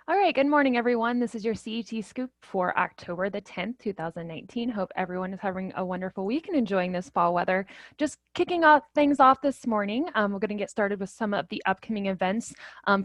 All right, good morning, everyone. This is your CET Scoop for October the 10th, 2019. Hope everyone is having a wonderful week and enjoying this fall weather. Just kicking off things off this morning, we're going to get started with some of the upcoming events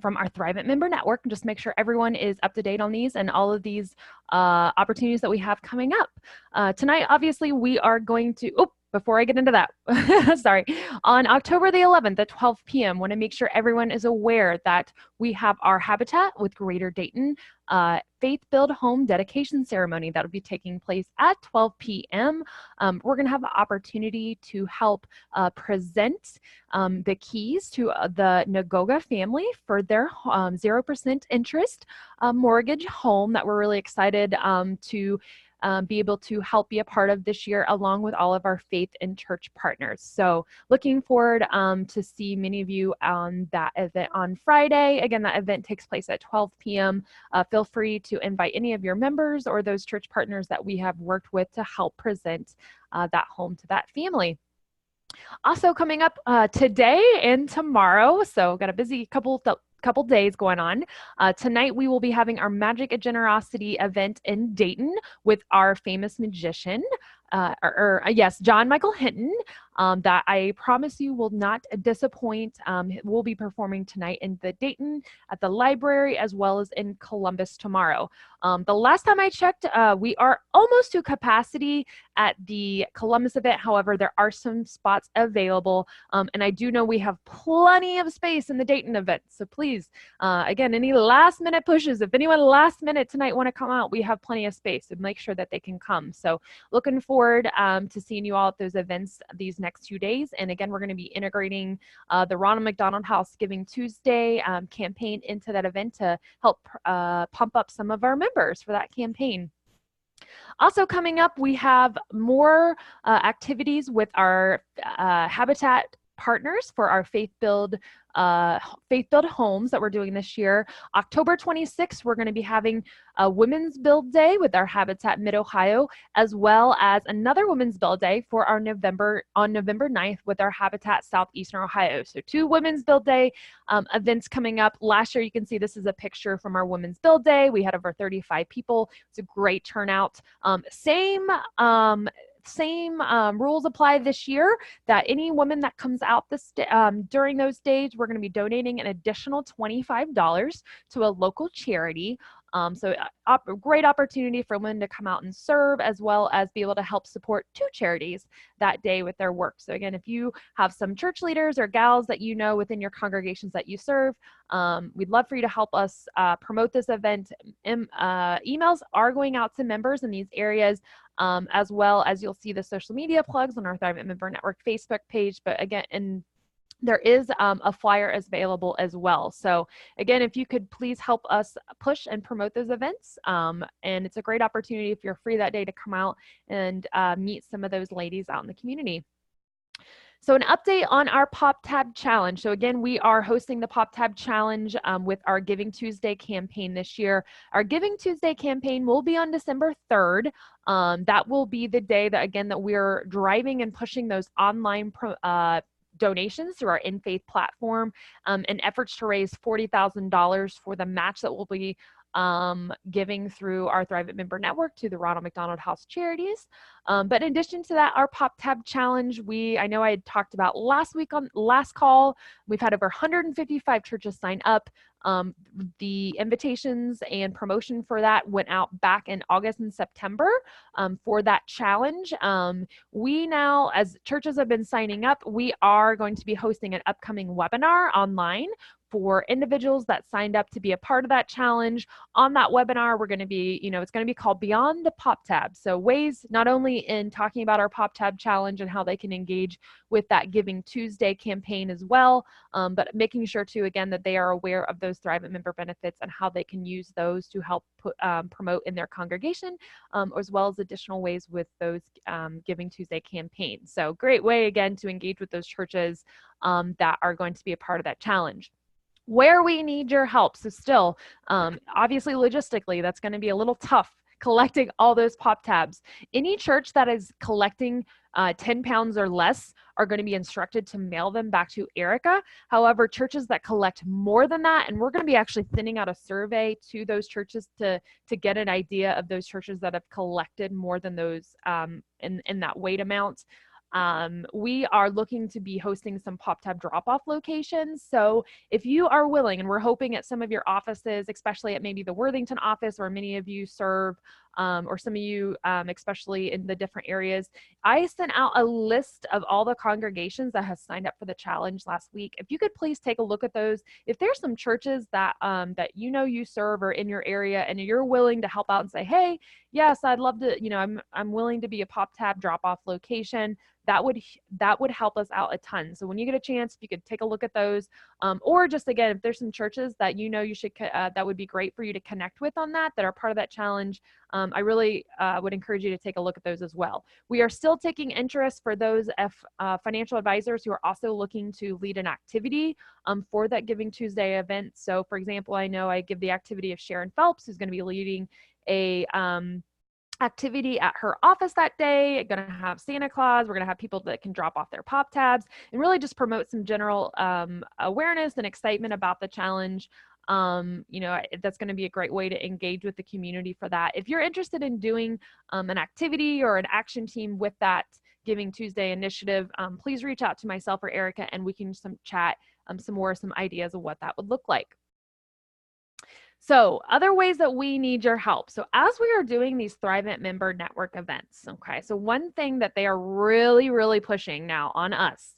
from our Thrivent member network, and just make sure everyone is up to date on these and all of these opportunities that we have coming up. Tonight, obviously, we are going to, before I get into that, sorry, on October the 11th at 12 p.m., want to make sure everyone is aware that we have our Habitat with Greater Dayton faith-filled home dedication ceremony that will be taking place at 12 p.m. We're going to have the opportunity to help present the keys to the Nagoga family for their 0% interest mortgage home that we're really excited to be able to help be a part of this year, along with all of our faith and church partners. So looking forward to see many of you on that event on Friday. Again, that event takes place at 12 p.m. Feel free to invite any of your members or those church partners that we have worked with to help present that home to that family. Also coming up today and tomorrow, so got a busy couple days going on. Tonight we will be having our Magic and Generosity event in Dayton with our famous magician, yes, John Michael Hinton, that I promise you will not disappoint. We'll be performing tonight in the Dayton at the library as well as in Columbus tomorrow. The last time I checked, we are almost to capacity at the Columbus event. However, there are some spots available, and I do know we have plenty of space in the Dayton event. So please, again, any last minute pushes, if anyone last minute tonight want to come out, we have plenty of space, and make sure that they can come. So looking forward to seeing you all at those events these next 2 days. And again, we're going to be integrating the Ronald McDonald House Giving Tuesday campaign into that event to help pump up some of our members for that campaign. Also coming up, we have more activities with our Habitat partners for our faith-filled homes that we're doing this year. October 26th, we're going to be having a Women's Build Day with our Habitat Mid-Ohio, as well as another Women's Build Day for our November 9th with our Habitat Southeastern Ohio. So 2 Women's Build Day events coming up. Last year, you can see this is a picture from our Women's Build Day. We had over 35 people. It's a great turnout. Same rules apply this year, that any woman that comes out during those days, we're going to be donating an additional $25 to a local charity. So a great opportunity for women to come out and serve, as well as be able to help support 2 charities that day with their work. So again, if you have some church leaders or gals that you know within your congregations that you serve, we'd love for you to help us promote this event. Emails are going out to members in these areas, as well as you'll see the social media plugs on our Thrivent Member Network Facebook page. But again, and there is a flyer available as well. So again, if you could please help us push and promote those events. And it's a great opportunity, if you're free that day, to come out and meet some of those ladies out in the community. So an update on our Pop Tab Challenge. So again, we are hosting the Pop Tab Challenge with our Giving Tuesday campaign this year. Our Giving Tuesday campaign will be on December 3rd. That will be the day that, again, that we're driving and pushing those online donations through our In Faith platform in efforts to raise $40,000 for the match that will be giving through our Thrivent Member Network to the Ronald McDonald House charities. But in addition to that, our Pop Tab Challenge, I know I had talked about last week on last call, we've had over 155 churches sign up. The invitations and promotion for that went out back in August and September for that challenge. We now, as churches have been signing up, we are going to be hosting an upcoming webinar online for individuals that signed up to be a part of that challenge. On that webinar, we're going to be, it's going to be called Beyond the Pop Tab. So ways not only in talking about our Pop Tab Challenge and how they can engage with that Giving Tuesday campaign as well, but making sure too, again, that they are aware of those Thrivent member benefits and how they can use those to help promote in their congregation, as well as additional ways with those Giving Tuesday campaigns. So great way, again, to engage with those churches that are going to be a part of that challenge. Where we need your help. So still, obviously logistically, that's going to be a little tough collecting all those pop tabs. Any church that is collecting 10 pounds or less are going to be instructed to mail them back to Erica. However, churches that collect more than that, and we're going to be actually sending out a survey to those churches to get an idea of those churches that have collected more than those in that weight amount. We are looking to be hosting some pop tab drop off locations. So if you are willing, and we're hoping at some of your offices, especially at maybe the Worthington office where many of you serve, or some of you, especially in the different areas, I sent out a list of all the congregations that has signed up for the challenge last week. If you could please take a look at those. If there's some churches that that you serve or in your area, and you're willing to help out and say, hey, yes, I'd love to, I'm willing to be a pop tab drop off location, that would help us out a ton. So when you get a chance, if you could take a look at those, or just again, if there's some churches that you should that would be great for you to connect with on that are part of that challenge, I really would encourage you to take a look at those as well. We are still taking interest for those financial advisors who are also looking to lead an activity for that Giving Tuesday event. So for example, I know I give the activity of Sharon Phelps, who's going to be leading a activity at her office that day. Going to have Santa Claus. We're going to have people that can drop off their pop tabs and really just promote some general awareness and excitement about the challenge. That's going to be a great way to engage with the community for that. If you're interested in doing an activity or an action team with that Giving Tuesday initiative, please reach out to myself or Erica, and we can chat some ideas of what that would look like. So other ways that we need your help. So as we are doing these Thrivent member network events, okay, so one thing that they are really, really pushing now on us,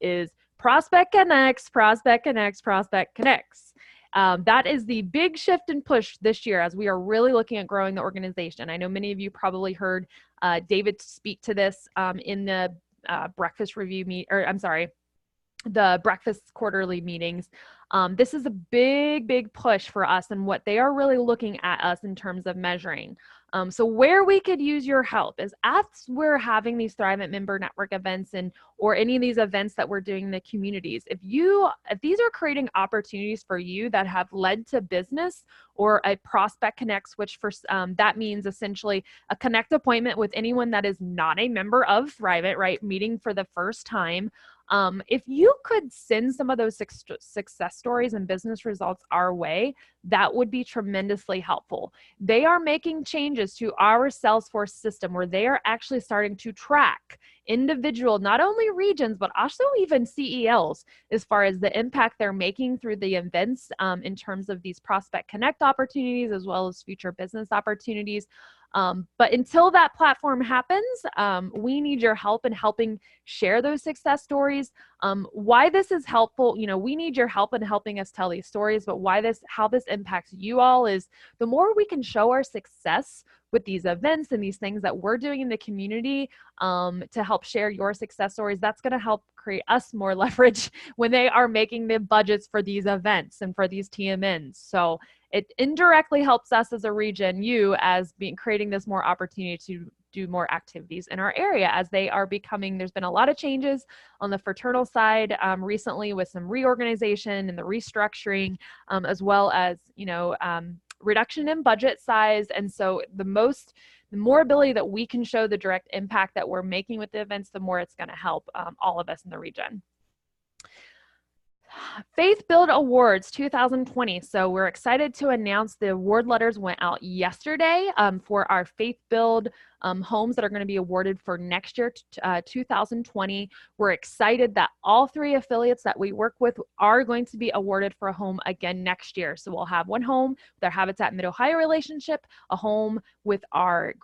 is Prospect Connects, Prospect Connects, Prospect Connects. That is the big shift and push this year as we are really looking at growing the organization. I know many of you probably heard David speak to this in the breakfast review the breakfast quarterly meetings. This is a big push for us, and what they are really looking at us in terms of measuring. So where we could use your help is as we're having these Thrivent member network events or any of these events that we're doing in the communities. If these are creating opportunities for you that have led to business or a prospect connects, which that means essentially a connect appointment with anyone that is not a member of Thrivent, right? Meeting for the first time. If you could send some of those success stories and business results our way, that would be tremendously helpful. They are making changes to our Salesforce system where they are actually starting to track individual, not only regions, but also even CELs as far as the impact they're making through the events in terms of these prospect connect opportunities as well as future business opportunities. But until that platform happens, we need your help in helping share those success stories. Why this is helpful, we need your help in helping us tell these stories, but how this impacts you all is the more we can show our success with these events and these things that we're doing in the community to help share your success stories, that's going to help create us more leverage when they are making the budgets for these events and for these TMNs. So it indirectly helps us as a region, you as creating this more opportunity to do more activities in our area as they are there's been a lot of changes on the fraternal side recently with some reorganization and the restructuring, as well as, reduction in budget size. And so the more ability that we can show the direct impact that we're making with the events, the more it's going to help all of us in the region. Faith Build Awards 2020. So we're excited to announce the award letters went out yesterday for our Faith Build homes that are going to be awarded for next year, 2020. We're excited that all 3 affiliates that we work with are going to be awarded for a home again next year. So we'll have one home with our Habitat Mid-Ohio relationship, a home with our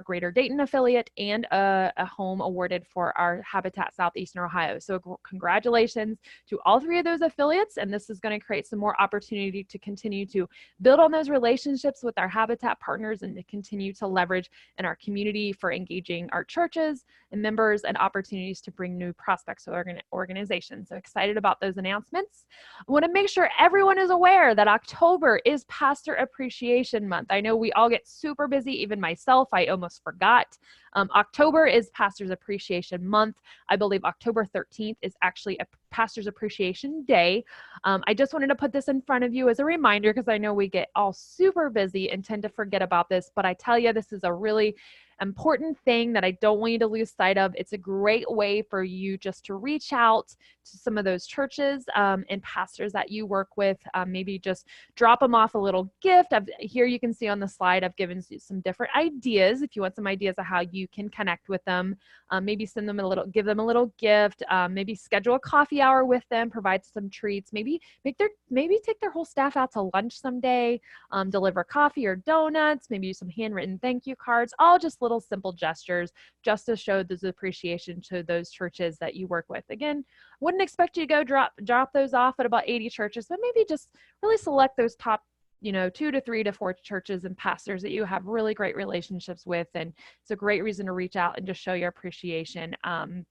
Greater Dayton affiliate, and a home awarded for our Habitat Southeastern Ohio. So congratulations to all 3 of those affiliates, and this is going to create some more opportunity to continue to build on those relationships with our Habitat partners and to continue to leverage in our community for engaging our churches and members and opportunities to bring new prospects to organizations. So excited about those announcements. I want to make sure everyone is aware that October is Pastor Appreciation Month. I know we all get super busy, even myself, I almost forgot. October is Pastor's Appreciation Month. I believe October 13th is actually a Pastor's Appreciation Day. I just wanted to put this in front of you as a reminder because I know we get all super busy and tend to forget about this, but I tell you, this is a really important thing that I don't want you to lose sight of. It's a great way for you just to reach out to some of those churches and pastors that you work with. Maybe just drop them off a little gift. Here you can see on the slide, I've given you some different ideas. If you want some ideas of how you can connect with them, maybe send them give them a little gift, maybe schedule a coffee hour with them, provide some treats, maybe take their whole staff out to lunch someday, deliver coffee or donuts, maybe use some handwritten thank you cards, all just little simple gestures just to show this appreciation to those churches that you work with. Again, wouldn't expect you to go drop those off at about 80 churches, but maybe just really select those top 2 to 3 to 4 churches and pastors that you have really great relationships with. And it's a great reason to reach out and just show your appreciation and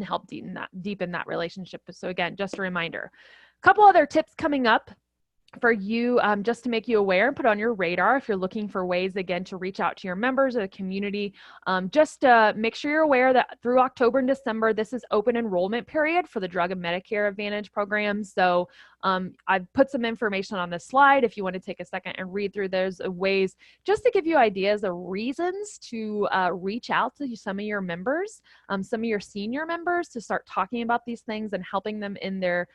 help deepen that relationship. So again, just a reminder, a couple other tips coming up for you, just to make you aware and put on your radar if you're looking for ways, again, to reach out to your members or the community. Just make sure you're aware that through October and December, this is open enrollment period for the Drug and Medicare Advantage programs. So I've put some information on this slide if you want to take a second and read through those ways, just to give you ideas of reasons to reach out to some of your members, some of your senior members, to start talking about these things and helping them in their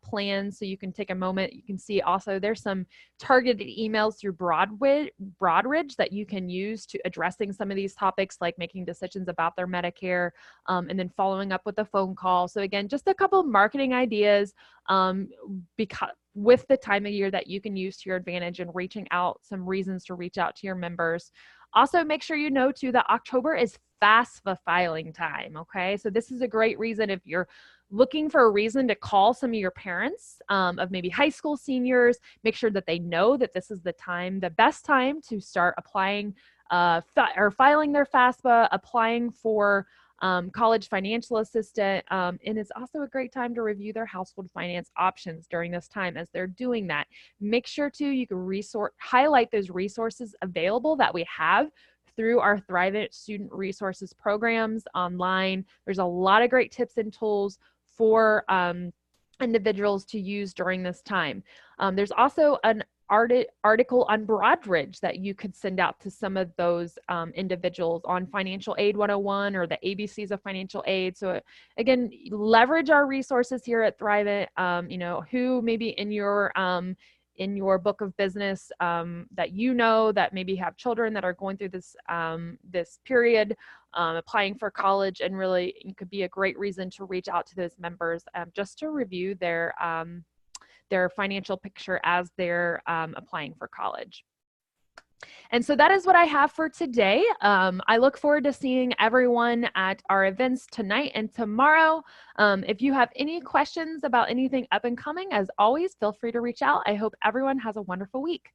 plans. So you can take a moment. You can see also there's some targeted emails through Broadridge that you can use to addressing some of these topics, like making decisions about their Medicare, and then following up with a phone call. So again, just a couple of marketing ideas because with the time of year that you can use to your advantage and reaching out, some reasons to reach out to your members. Also, make sure you know too that October is FAFSA filing time. Okay, so this is a great reason if you're looking for a reason to call some of your parents of maybe high school seniors, make sure that they know that this is the best time to start applying or filing their FAFSA, applying for college financial assistance. And it's also a great time to review their household finance options during this time as they're doing that. Make sure too, you can highlight those resources available that we have through our Thrivent student resources programs online. There's a lot of great tips and tools for individuals to use during this time. There's also an article on Broadridge that you could send out to some of those individuals on Financial Aid 101 or the ABCs of financial aid. So again, leverage our resources here at Thrivent, who maybe in your book of business that that maybe have children that are going through this period, applying for college, and really it could be a great reason to reach out to those members just to review their financial picture as they're applying for college. And so that is what I have for today. I look forward to seeing everyone at our events tonight and tomorrow. If you have any questions about anything up and coming, as always, feel free to reach out. I hope everyone has a wonderful week.